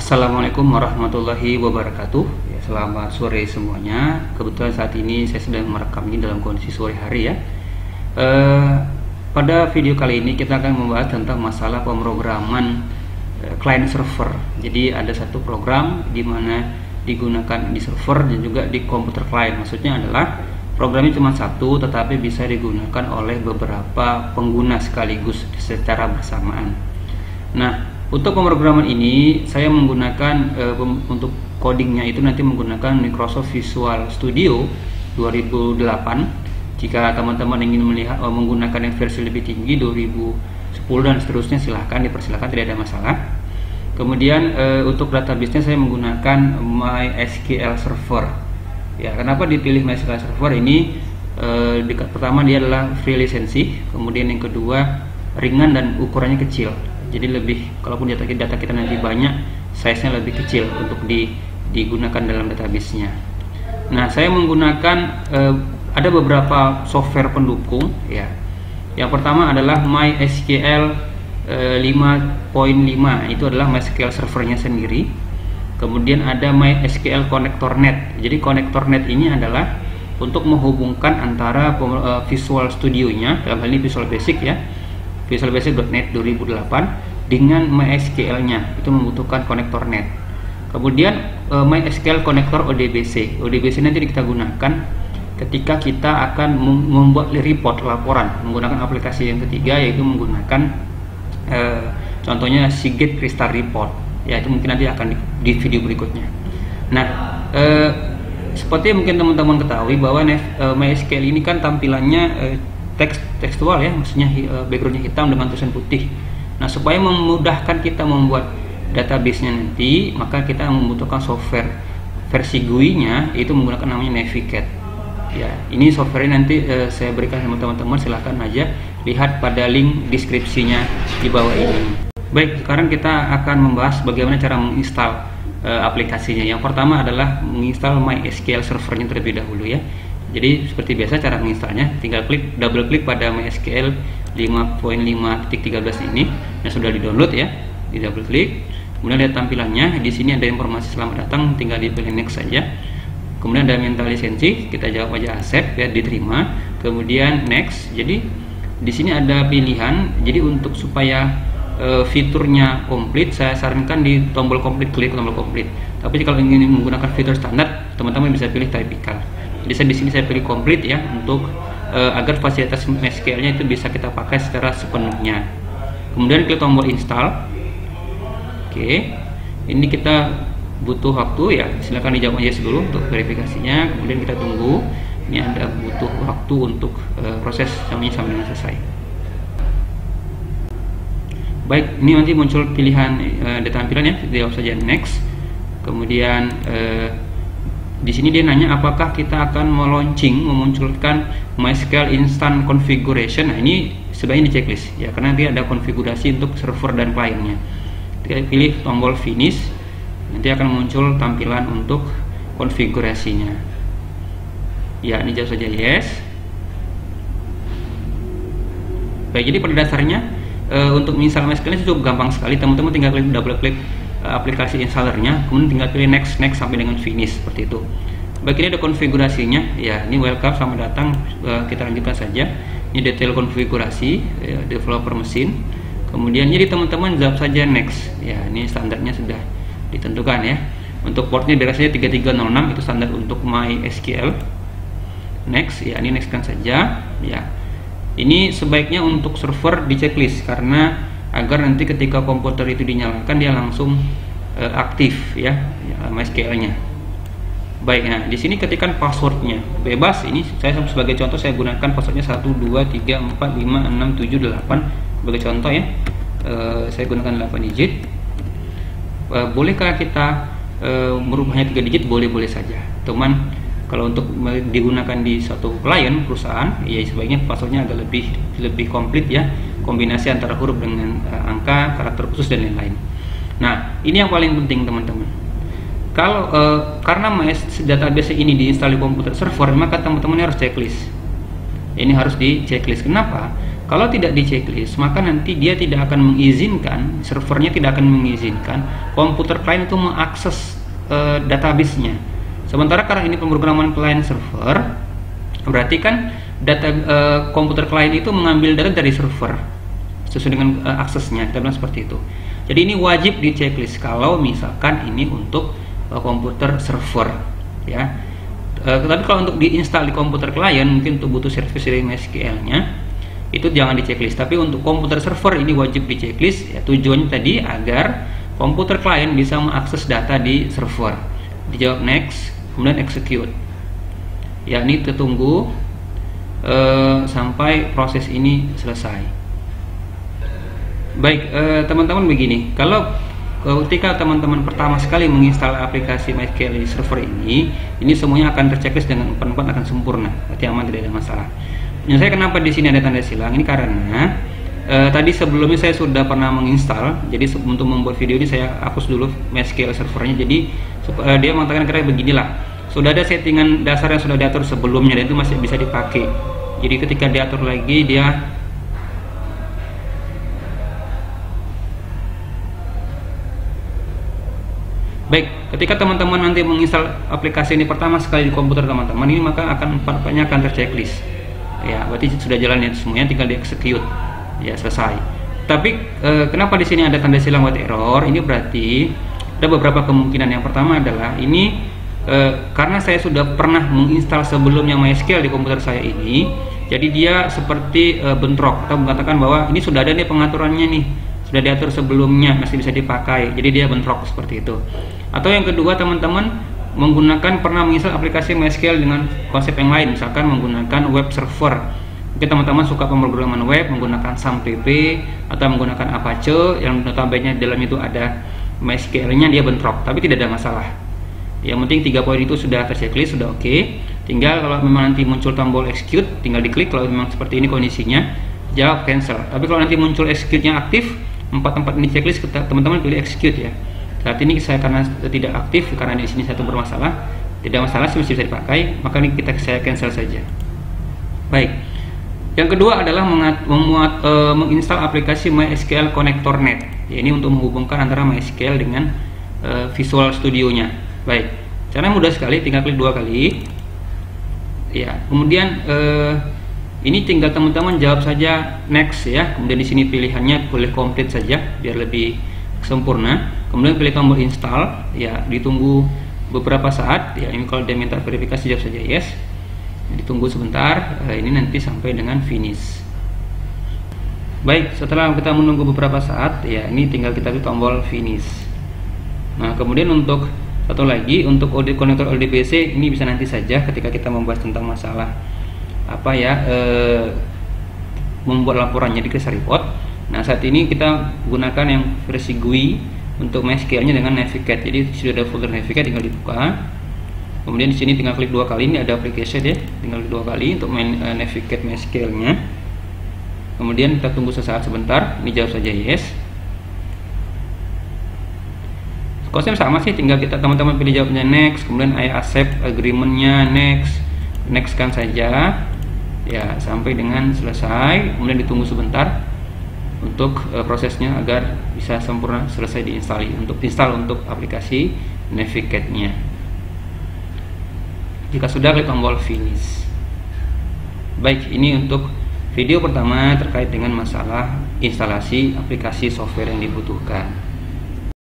Assalamualaikum warahmatullahi wabarakatuh. Ya, selamat sore semuanya. Kebetulan saat ini saya sedang merekam ini dalam kondisi sore hari ya. Pada video kali ini kita akan membahas tentang masalah pemrograman client server. Jadi ada satu program di mana digunakan di server dan juga di komputer client. Maksudnya adalah programnya cuma satu, tetapi bisa digunakan oleh beberapa pengguna sekaligus secara bersamaan. Nah, untuk pemrograman ini saya menggunakan untuk codingnya itu nanti menggunakan Microsoft Visual Studio 2008. Jika teman-teman ingin melihat menggunakan yang versi lebih tinggi 2010 dan seterusnya, silahkan dipersilahkan, tidak ada masalah. Kemudian untuk database-nya saya menggunakan MySQL Server. Ya, kenapa dipilih MySQL Server ini? Pertama dia adalah free lisensi, kemudian yang kedua ringan dan ukurannya kecil. Jadi lebih, kalaupun data kita nanti banyak, size-nya lebih kecil untuk digunakan dalam database-nya. Nah, saya menggunakan ada beberapa software pendukung ya. Yang pertama adalah MySQL 5.5, itu adalah MySQL servernya sendiri. Kemudian ada MySQL Connector.net. Jadi Connector.net ini adalah untuk menghubungkan antara Visual Studio-nya, dalam hal ini Visual Basic ya, Visual Basic.net 2008 dengan MySQL-nya, itu membutuhkan Connector.net. Kemudian MySQL Connector ODBC. ODBC nanti kita gunakan ketika kita akan membuat report, laporan menggunakan aplikasi yang ketiga, yaitu menggunakan contohnya Seagate Crystal Report. Ya, itu mungkin nanti akan di video berikutnya. Nah, seperti mungkin teman-teman ketahui bahwa MySQL ini kan tampilannya tekstual ya, maksudnya backgroundnya hitam dengan tulisan putih. Nah, supaya memudahkan kita membuat database-nya nanti, maka kita membutuhkan software versi GUI-nya, itu menggunakan namanya Navigate. Ya, ini software nanti saya berikan sama teman-teman, silahkan aja lihat pada link deskripsinya di bawah ini. Baik, sekarang kita akan membahas bagaimana cara menginstal aplikasinya. Yang pertama adalah menginstal MySQL servernya terlebih dahulu ya. Jadi seperti biasa cara menginstalnya, tinggal double klik pada MySQL 5.5.13 ini yang sudah di-download ya, di double klik. Kemudian lihat tampilannya, di sini ada informasi selamat datang, tinggal dipilih next saja. Kemudian ada minta lisensi, kita jawab aja accept ya, diterima. Kemudian next. Jadi di sini ada pilihan. Jadi untuk supaya fiturnya komplit, saya sarankan di tombol komplit, klik tombol komplit. Tapi kalau ingin menggunakan fitur standar, teman-teman bisa pilih typical. Jadi di sini saya pilih komplit ya, untuk agar fasilitas MySQL-nya itu bisa kita pakai secara sepenuhnya. Kemudian klik tombol install. Oke, ini kita butuh waktu ya, silahkan dijawab aja dulu untuk verifikasinya. Kemudian kita tunggu. Ini ada butuh waktu untuk proses sampai dengan selesai. Baik, ini nanti muncul pilihan tampilan ya, jawab saja next. Kemudian di sini dia nanya apakah kita akan memunculkan MySQL Instant Configuration. Nah, ini sebaiknya di checklist ya, karena dia ada konfigurasi untuk server dan kliennya. Kita pilih tombol finish, nanti akan muncul tampilan untuk konfigurasinya. Ya, ini jawab saja yes. Baik, jadi pada dasarnya untuk menginstal MySQL cukup gampang sekali. Teman-teman tinggal double klik aplikasi installernya, kemudian tinggal pilih next sampai dengan finish seperti itu. Baik, ini ada konfigurasinya ya, ini welcome, selamat datang, kita lanjutkan saja. Ini detail konfigurasi ya, developer mesin. Kemudian jadi teman-teman jawab saja next ya, ini standarnya sudah ditentukan ya. Untuk portnya biasanya 3306, itu standar untuk MySQL. Next ya, ini next kan saja ya. Ini sebaiknya untuk server di checklist, karena agar nanti ketika komputer itu dinyalakan dia langsung aktif ya, MySQL-nya. Baik, nah di sini ketikkan passwordnya bebas. Ini saya sebagai contoh, saya gunakan passwordnya 1 2 3 4 5 6 7 8 sebagai contoh ya. Saya gunakan 8 digit. Bolehkah kita merubahnya 3 digit? Boleh-boleh saja. Cuman kalau untuk digunakan di suatu klien perusahaan, ya sebaiknya passwordnya agak lebih komplit ya, kombinasi antara huruf dengan angka, karakter khusus dan lain-lain. Nah, ini yang paling penting teman-teman. Kalau karena database ini diinstal di komputer server, maka teman-teman harus checklist. Ini harus di checklist. Kenapa? Kalau tidak di checklist, maka nanti dia tidak akan mengizinkan, servernya tidak akan mengizinkan komputer klien itu mengakses database-nya. Sementara karena ini pemrograman client server, berarti kan data komputer klien itu mengambil data dari server sesuai dengan aksesnya, kita bilang seperti itu. Jadi ini wajib di checklist kalau misalkan ini untuk komputer server, ya. Tapi kalau untuk diinstal di komputer klien, mungkin untuk butuh service dari MySQL-nya, itu jangan di checklist. Tapi untuk komputer server ini wajib di checklist, ya. Tujuannya tadi agar komputer klien bisa mengakses data di server. Dijawab next, kemudian execute. Ya, ini kita tunggu sampai proses ini selesai. Baik, teman-teman begini, kalau ketika teman-teman pertama sekali menginstal aplikasi MySQL server ini semuanya akan terchecklist dengan umpan-umpan akan sempurna, berarti aman, tidak ada masalah. Saya kenapa di sini ada tanda silang? Ini karena tadi sebelumnya saya sudah pernah menginstal, jadi untuk membuat video ini saya hapus dulu MySQL servernya. Jadi dia mengatakan kira beginilah, sudah ada settingan dasar yang sudah diatur sebelumnya dan itu masih bisa dipakai. Jadi ketika diatur lagi dia baik, ketika teman-teman nanti menginstal aplikasi ini pertama sekali di komputer teman-teman ini, maka empat-empatnya akan terchecklist. Ya, berarti sudah jalan ya semuanya, tinggal di execute. Ya, selesai. Tapi kenapa di sini ada tanda silang white error? Ini berarti ada beberapa kemungkinan. Yang pertama adalah ini karena saya sudah pernah menginstal sebelumnya MySQL di komputer saya ini, jadi dia seperti bentrok atau mengatakan bahwa ini sudah ada nih pengaturannya nih, sudah diatur sebelumnya, masih bisa dipakai, jadi dia bentrok seperti itu. Atau yang kedua, teman-teman pernah menginstal aplikasi MySQL dengan konsep yang lain, misalkan menggunakan web server. Mungkin teman-teman suka pemrograman web menggunakan SAMPP atau menggunakan Apache yang notabene dalam itu ada MySQL-nya, dia bentrok, tapi tidak ada masalah. Yang penting 3 poin itu sudah terchecklist, sudah oke. Tinggal kalau memang nanti muncul tombol execute, tinggal diklik. Kalau memang seperti ini kondisinya, jawab cancel. Tapi kalau nanti muncul execute-nya aktif, 4 ini checklist, teman-teman pilih execute ya. Saat ini saya karena tidak aktif, karena di sini satu bermasalah, tidak masalah, masih bisa dipakai, maka ini saya cancel saja. Baik. Yang kedua adalah menginstal aplikasi MySQL Connector Net. Ya, ini untuk menghubungkan antara MySQL dengan Visual Studio-nya. Baik. Caranya mudah sekali, tinggal klik 2 kali. Ya, kemudian ini tinggal teman-teman jawab saja next ya. Kemudian di sini pilihannya boleh complete saja biar lebih sempurna. Kemudian pilih tombol install, ya ditunggu beberapa saat. Ya, ini kalau dia minta verifikasi jawab saja yes. Ditunggu sebentar, ini nanti sampai dengan finish. Baik, setelah kita menunggu beberapa saat, ya ini tinggal kita pilih tombol finish. Nah, kemudian untuk satu lagi, untuk audit konektor LDBC ini bisa nanti saja ketika kita membahas tentang masalah apa ya, membuat laporannya di case report. Nah, saat ini kita gunakan yang versi GUI untuk MySQL-nya dengan Navigate. Jadi sudah ada folder Navigate, tinggal dibuka. Kemudian di sini tinggal klik 2 kali, ini ada application ya, tinggal klik 2 kali untuk Navigate MySQL-nya. Kemudian kita tunggu sesaat sebentar, ini jawab saja yes. Konsep sama sih, tinggal kita teman-teman pilih jawabnya next, kemudian I accept agreement-nya next kan saja ya sampai dengan selesai. Kemudian ditunggu sebentar untuk prosesnya agar bisa sempurna selesai diinstal untuk aplikasi Navigate-nya. Jika sudah, klik tombol finish. Baik, ini untuk video pertama terkait dengan masalah instalasi aplikasi software yang dibutuhkan.